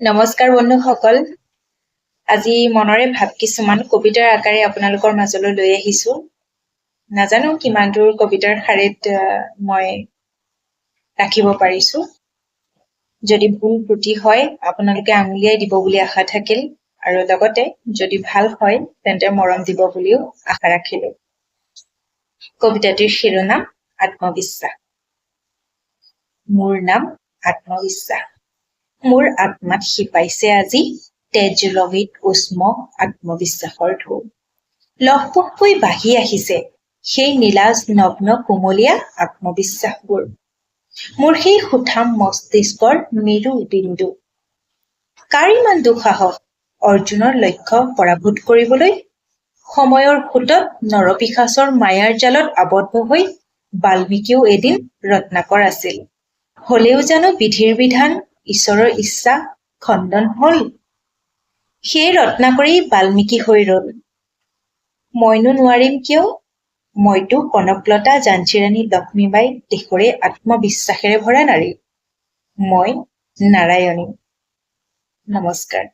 নমস্কাৰ বন্ধুসকল, আজি মনৰে ভাৱ কিছুমান কবিতাৰ আকাৰে আপোনালোকৰ মাজলৈ লৈ আহিছো। নাজানো কিমান দূৰ কবিতাৰ শাৰীত মই ৰাখিব পাৰিছো। যদি ভুল ত্ৰুটি হয় আপোনালোকে আঙুলিয়াই দিব বুলি আশা থাকিল, আৰু লগতে যদি ভাল হয় তেন্তে মৰম দিব বুলিও আশা ৰাখিলো। কবিতাটিৰ শিৰোনাম আত্মবিশ্বাস। মোৰ নাম আত্মবিশ্বাস। মোৰ আত্মাত শিপাইছে আজি তেজ ৰহিত উষ্ম আত্মবিশ্বাসৰ ঢৌ। লহপহকৈ বাঢ়ি আহিছে সেই নীলাজ নগ্ন কুমলীয়া আত্মবিশ্বাসবোৰ। মোৰ সেই সুঠাম মস্তিষ্কৰ মেৰু বিন্দু। কাৰ ইমান দুঃসাহস অৰ্জুনৰ লক্ষ্য পৰাভূত কৰিবলৈ? সময়ৰ সোঁতত নৰপিশাচৰ মায়াৰ জালত আবদ্ধ হৈ বাল্মীকিও এদিন ৰত্নাকৰ আছিল। হলেও জানো বিধিৰ বিধান ঈশ্বৰৰ ইচ্ছা খণ্ডন হল? সেই ৰত্নাকৰেই বাল্মীকি হৈ ৰল। মইনো নোৱাৰিম কিয়? মইতো কনকলতা ঝান্সী লক্ষ্মীবাই দেশৰে আত্মবিশ্বাসেৰে ভৰা নাৰী। মই নাৰায়ণী। নমস্কাৰ।